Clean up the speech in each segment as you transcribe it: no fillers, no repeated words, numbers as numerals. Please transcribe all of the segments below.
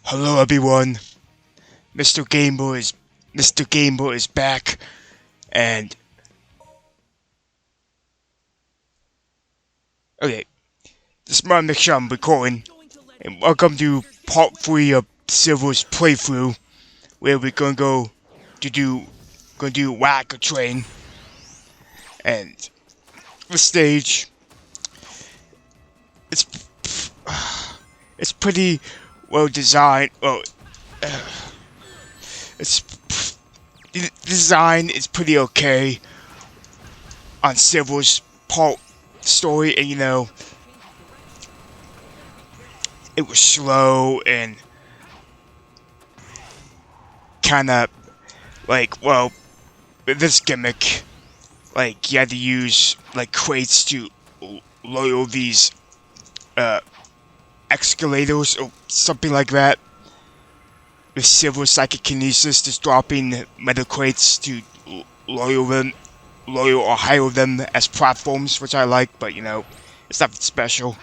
Hello everyone, Mr. Gameboy is back, and okay, this is my make sure I'm recording, and welcome to part 3 of Silver's playthrough, where we're gonna do whack a train, and the stage, it's it's pretty well designed. Well, it's the design is pretty okay on Silver's part story, and it was slow and kind of like, well, with this gimmick, like you had to use like crates to lower these escalators or something like that. With Silver Psychokinesis, just dropping metal crates to lower or higher them as platforms, which I like, but it's nothing special.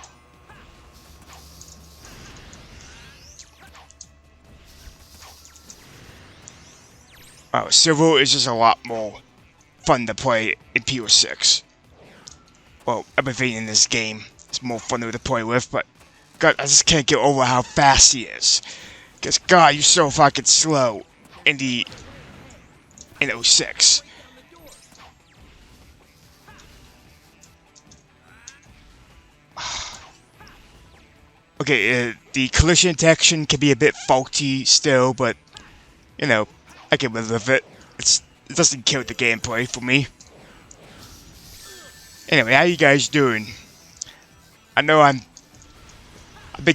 Silver is just a lot more fun to play in P-06. Well, everything in this game is more fun to play with, but God, I just can't get over how fast he is. Because God, you're so fucking slow in 06. Okay, the collision detection can be a bit faulty still, but I can live with it. It doesn't kill the gameplay for me. Anyway, how you guys doing? I know I've been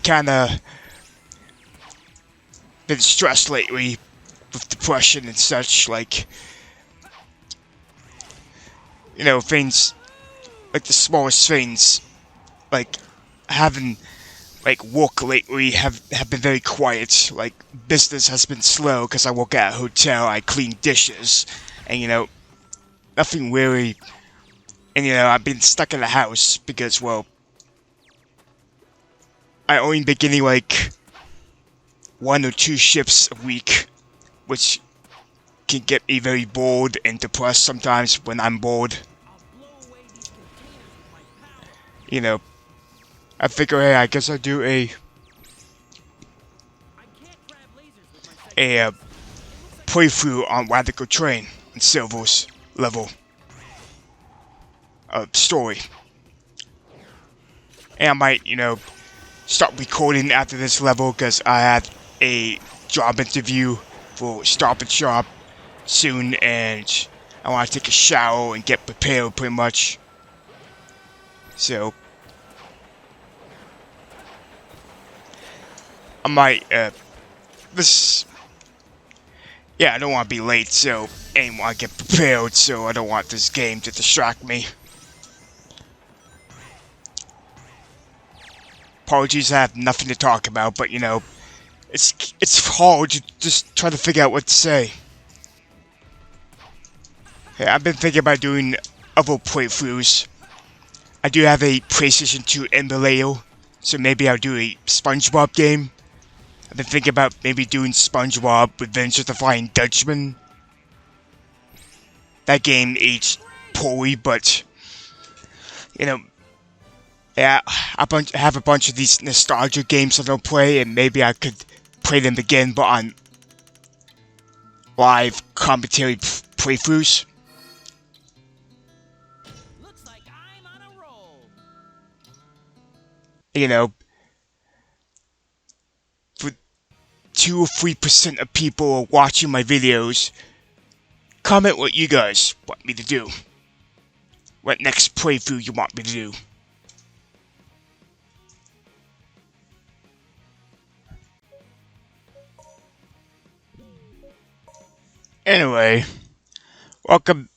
been stressed lately with depression and such, like things like the smallest things, like having like work lately have been very quiet. Like business has been slow because I work at a hotel, I clean dishes, and nothing really. And I've been stuck in the house because, well, I only been getting like 1 or 2 shifts a week, which can get me very bored and depressed sometimes when I'm bored. I figure, hey, I guess I'll do a playthrough on Radical Train in Silver's level of story. And I might, start recording after this level because I had a job interview for Stop and Shop soon, and I want to take a shower and get prepared pretty much. So I might I don't want to be late, so I want to get prepared, so I don't want this game to distract me. Apologies, I have nothing to talk about, but it's hard to just try to figure out what to say. Yeah, I've been thinking about doing other playthroughs. I do have a PlayStation 2 emulator, so maybe I'll do a SpongeBob game. I've been thinking about maybe doing SpongeBob Revenge of the Flying Dutchman. That game aged poorly, but yeah, I have a bunch of these nostalgia games I don't play, and maybe I could play them again, but on live commentary playthroughs. Looks like I'm on a roll. For 2 or 3% of people watching my videos, comment what you guys want me to do. What next playthrough you want me to do. Anyway, welcome.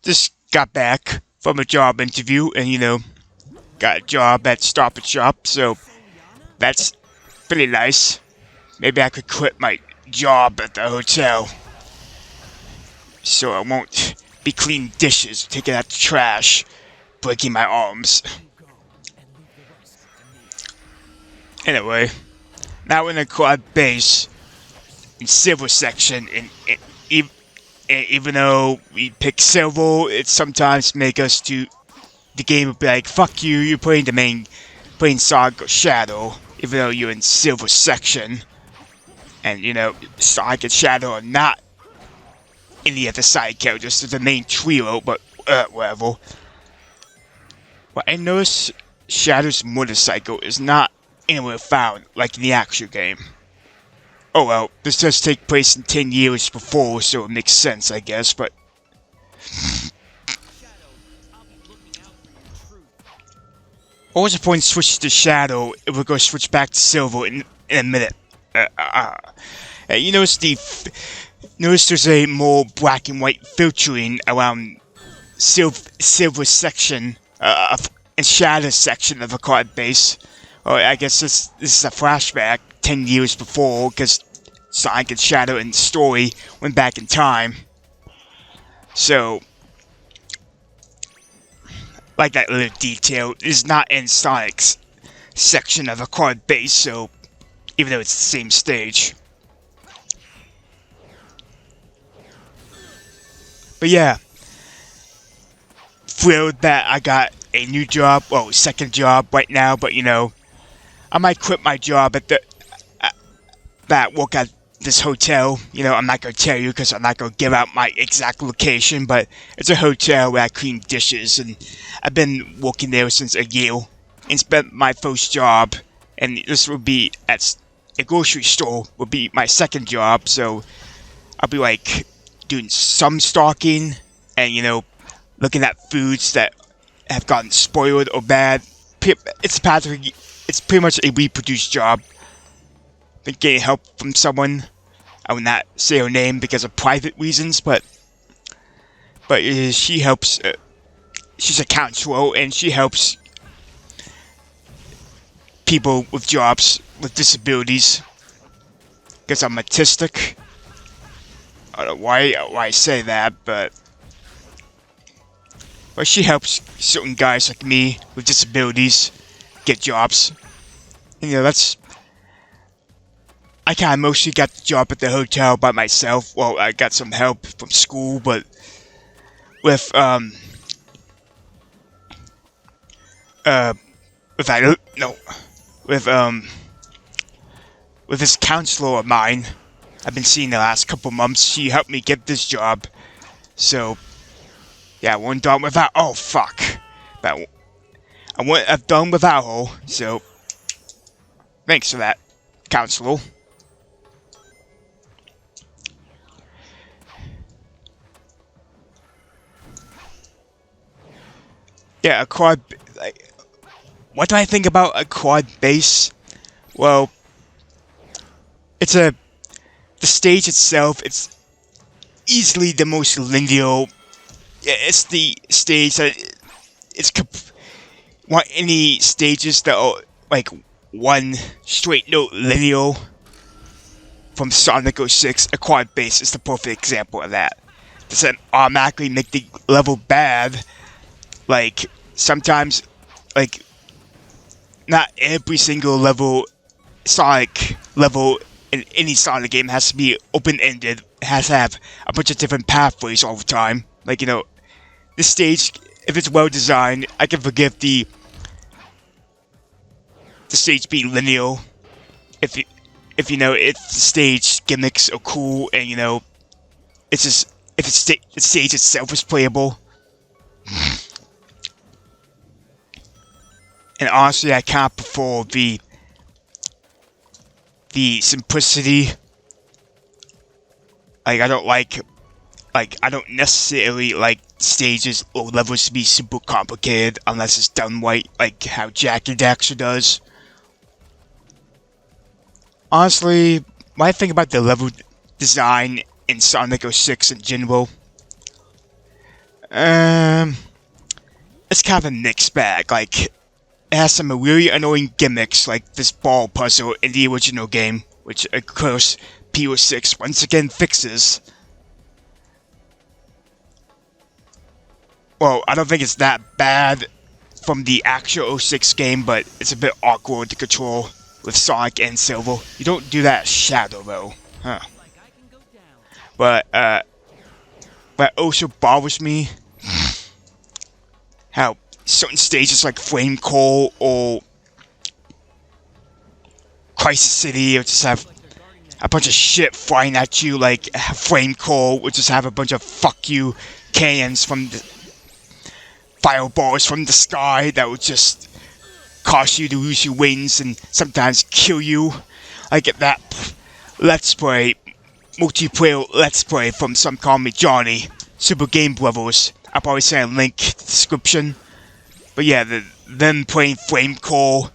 Just got back from a job interview and, got a job at Stop and Shop, so that's pretty nice. Maybe I could quit my job at the hotel, so I won't be cleaning dishes, taking out the trash, breaking my arms. Anyway, Now in a quad base in silver section, even though we pick silver, it sometimes make us do the game would be like, fuck you, you're playing Sonic or Shadow, even though you're in silver section. And you know, Sonic and Shadow are not any of the side characters, they're the main trio, but whatever. But I noticed Shadow's motorcycle is not anywhere found like in the actual game. Oh well, this does take place in 10 years before, so it makes sense, I guess, but... What was the point of switching to Shadow if we're going to switch back to Silver in a minute? You notice there's a more black and white filtering around Silver section and Shadow section of the card base. Or I guess this is a flashback 10 years before, because Sonic and Shadow in the story went back in time. So, like that little detail is not in Sonic's section of the card base, so even though it's the same stage. But yeah, thrilled that I got a new job, well, second job right now, but you know, I might quit my job at that work at this hotel. You know, I'm not going to tell you because I'm not going to give out my exact location, but it's a hotel where I clean dishes, and I've been working there since a year, and it's been my first job, and this will be at a grocery store, will be my second job, so I'll be like doing some stocking, and you know, looking at foods that have gotten spoiled or bad. It's pretty much a reproduced job. Been getting help from someone. I will not say her name because of private reasons, but she helps. She's a counselor, and she helps people with jobs with disabilities. Because I'm autistic. I don't know why I say that, but she helps certain guys like me with disabilities get jobs. And, you know, I kind of mostly got the job at the hotel by myself. Well, I got some help from school, but with this counselor of mine I've been seeing the last couple months, she helped me get this job. So yeah, I wouldn't done without. Oh fuck! But I wouldn't have done without her. So thanks for that, counselor. Yeah, a quad. Like, what do I think about a quad base? Well, the stage itself. It's easily the most linear. Yeah, it's the stage that want any stages that are like one straight note linear from Sonic 06. A quad base is the perfect example of that. Does that automatically make the level bad? Like sometimes, like not every single Sonic level in any Sonic game has to be open-ended. It has to have a bunch of different pathways all the time. Like, you know, this stage, if it's well designed, I can forgive the stage being linear. If the stage gimmicks are cool, and you know, it's just if the stage itself is playable. And honestly, I can't prefer the simplicity. Like, I don't necessarily like stages or levels to be super complicated unless it's done right, like how Jak and Daxter does. Honestly, when I think about the level design in Sonic 06 in general, it's kind of a mixed bag. Like, it has some really annoying gimmicks, like this ball puzzle in the original game, which of course P-06 once again fixes. Well, I don't think it's that bad from the actual 06 game, but it's a bit awkward to control. with Sonic and Silver. You don't do that Shadow though, huh? Like I can go down. But what also bothers me, how certain stages like Flame Core or Crisis City will just have a bunch of shit flying at you, like Flame Core will just have a bunch of fuck you cannons from the fireballs from the sky that will just cause you to lose your wings and sometimes kill you. Like that Let's Play, multiplayer Let's Play from some call me Johnny, Super Game Brothers. I'll probably send a link in the description. But yeah, them playing Flame Core,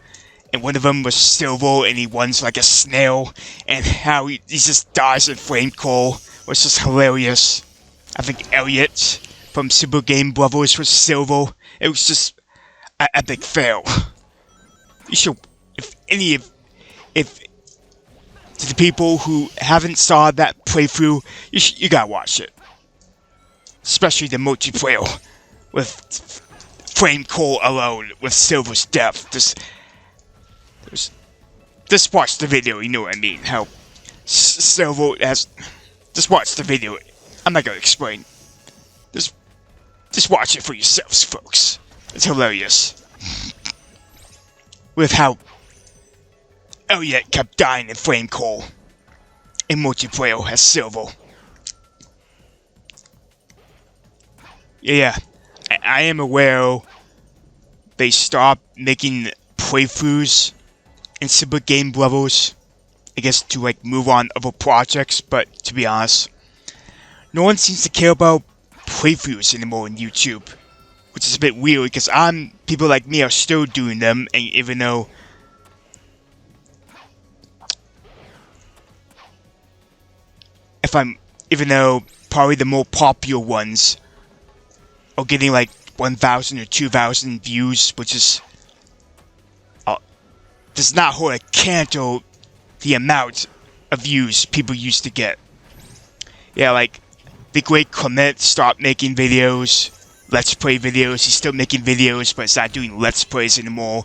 and one of them was Silver, and he runs like a snail, and how he just dies in Flame Core was just hilarious. I think Elliot from Super Game Brothers was Silver. It was just an epic fail. You should, if to the people who haven't saw that playthrough, you gotta watch it. Especially the multiplayer with Flame Core alone, with Silver's death. Just watch the video, you know what I mean. How Silver has. Just watch the video. I'm not gonna explain. Just watch it for yourselves, folks. It's hilarious. With how Elliot kept dying in Flame Core in multiplayer as Silver. Yeah, I am aware they stopped making playthroughs in Super Game Brothers, I guess to like move on other projects, but to be honest, no one seems to care about playthroughs anymore on YouTube, which is a bit weird because people like me are still doing them, and even though probably the more popular ones are getting like 1,000 or 2,000 views, which is does not hold a candle the amount of views people used to get. Yeah, like the great Clement stopped making videos, Let's Play videos. He's still making videos, but he's not doing Let's Plays anymore.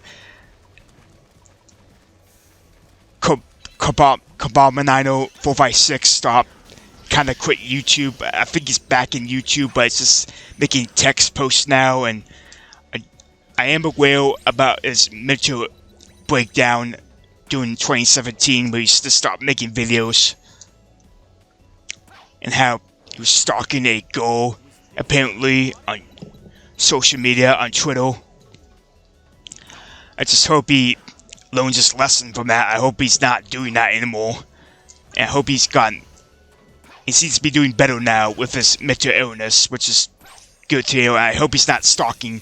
Kabamanino 456 stopped, kind of quit YouTube. I think he's back in YouTube, but it's just making text posts now, and I am aware about his mental breakdown during 2017 where he just stopped making videos, and how he was stalking a girl apparently on social media, on Twitter. I just hope he learns his lesson from that. I hope he's not doing that anymore, and I hope he seems to be doing better now with his mental illness, which is good to hear. I hope he's not stalking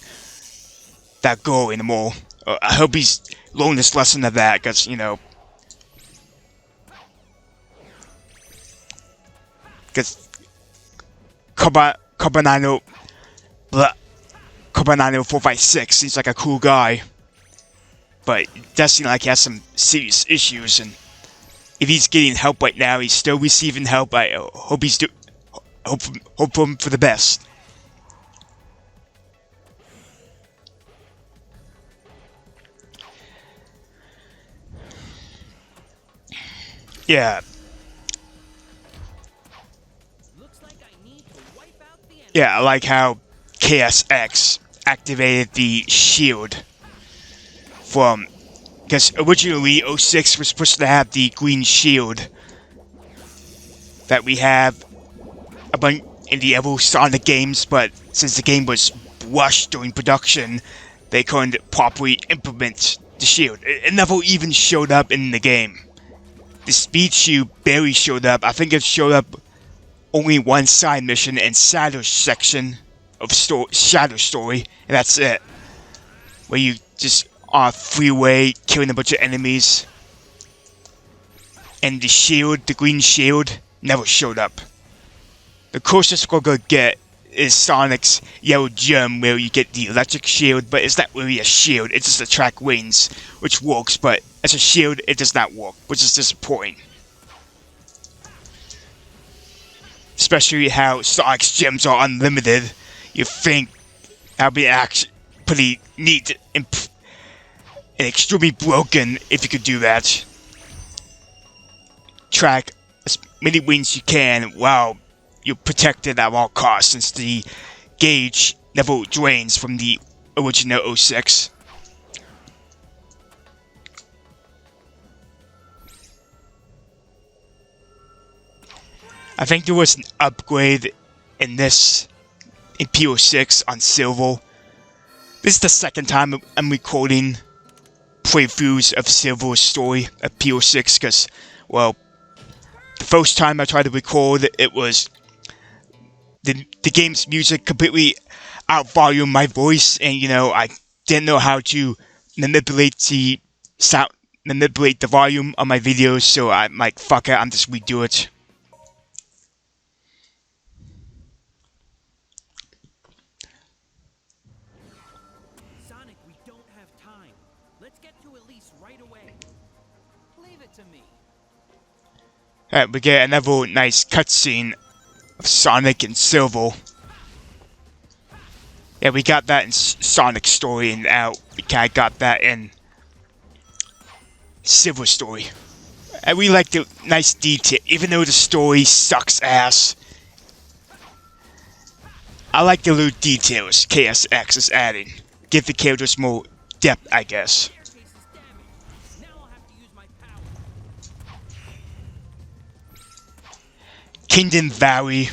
that girl anymore. I hope he's learned his lesson of that, because, you know, because Cabanano 456 seems like a cool guy, but it does seem like he has some serious issues, and if he's getting help right now, he's still receiving help. I hope hope for him for the best. Yeah. Looks like I need to wipe out the enemy. Yeah, I like how Chaosx activated the shield from, because originally 06 was supposed to have the green shield that we have a bunch in the other Sonic games, but since the game was rushed during production, they couldn't properly implement the shield. It never even showed up in the game. The speed shield barely showed up. I think it showed up only one side mission and Shadow section of Shadow Story, and that's it. Where you just are freeway killing a bunch of enemies, and the shield, the green shield, never showed up. The closest we're gonna get is Sonic's Yellow Gem, where you get the electric shield, but it's not really a shield, it just attracts wings, which works, but as a shield, it does not work, which is disappointing. Especially how Sonic's gems are unlimited. You think that'd be actually pretty neat and extremely broken if you could do that. Track as many wins you can while you're protected at all costs, since the gauge never drains from the original 06. I think there was an upgrade in P-06 on Silver. This is the second time I'm recording playthroughs of Silver's story of P-06, because, well, the first time I tried to record, it was the game's music completely out-volumed my voice, and, I didn't know how to manipulate the volume of my videos, so I'm like, fuck it, I'm just redo it. Sonic, we don't have time. Let's get to Elise right away. Leave it to me. Alright, we get another nice cutscene of Sonic and Silver. Yeah, we got that in Sonic's story, and now we kinda got that in Silver's story. And we like the nice detail, even though the story sucks ass. I like the little details Chaosx is adding. Give the characters more depth, I guess. Staircase is damaged. Now I'll have to use my power. Kingdom Valley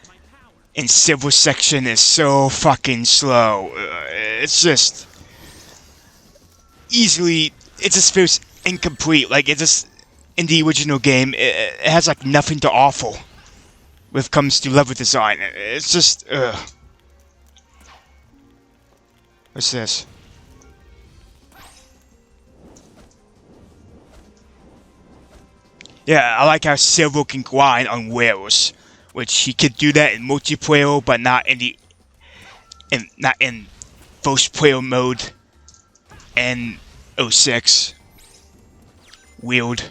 My power. in Silver section is so fucking slow. It's just easily, it just feels incomplete. Like, it just, in the original game, it has like nothing to offer when it comes to level design. It's just, What's this? Yeah, I like how Silver can grind on whales, which he could do that in multiplayer, but not in first player mode and 06. Weird.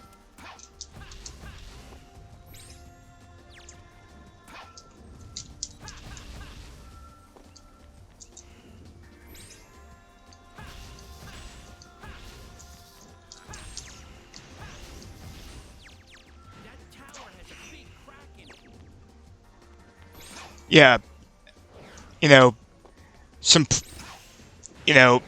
That tower has a big crack in it. Yeah, it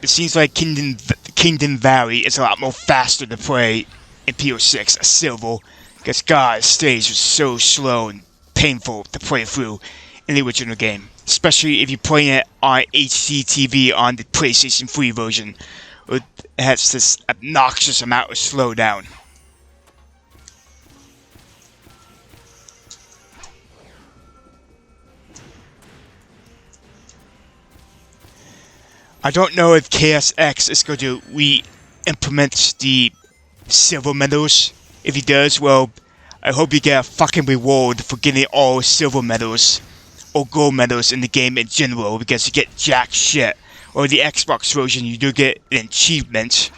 seems like Kingdom Valley is a lot more faster to play in P-06 as Silver, because God, the stage was so slow and painful to play through in the original game, especially if you're playing it on HD TV on the PlayStation 3 version. It has this obnoxious amount of slowdown. I don't know if Chaosx is going to re-implement the silver medals. If he does, well, I hope you get a fucking reward for getting all silver medals or gold medals in the game in general, because you get jack shit. Or the Xbox version, you do get an achievement,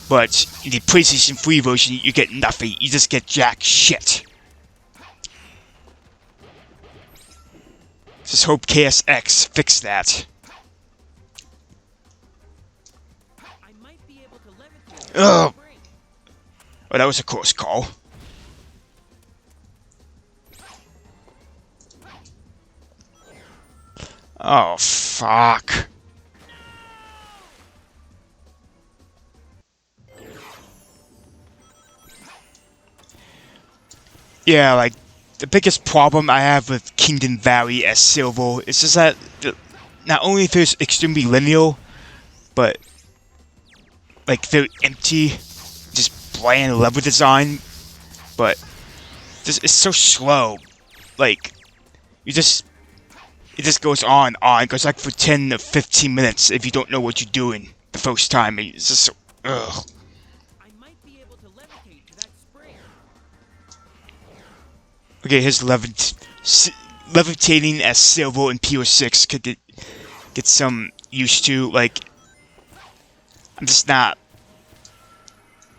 but in the PlayStation 3 version, you get nothing. You just get jack shit. Just hope Chaosx fix that. I might be able to levitate. Ugh. Oh, that was a close call. Oh, fuck. Yeah, like, the biggest problem I have with Kingdom Valley as Silver is just that not only it feels extremely linear, but, like, very empty, just bland level design, but it's so slow. Like, it just goes on, it goes like for 10 to 15 minutes if you don't know what you're doing the first time. It's just so, ugh. I might be able to levitate to that spring. Okay, his levitating as Silver in P-06 could get some used to. Like, I'm just not,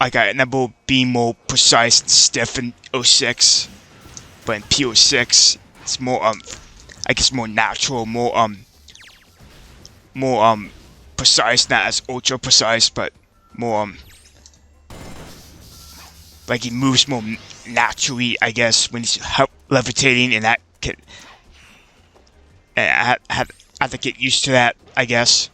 like, I never be more precise and stiff in 06, but in P-06 it's more I guess more natural, more precise, not as ultra precise, but more, like he moves more naturally, I guess, when he's levitating, and that can, I have to get used to that, I guess.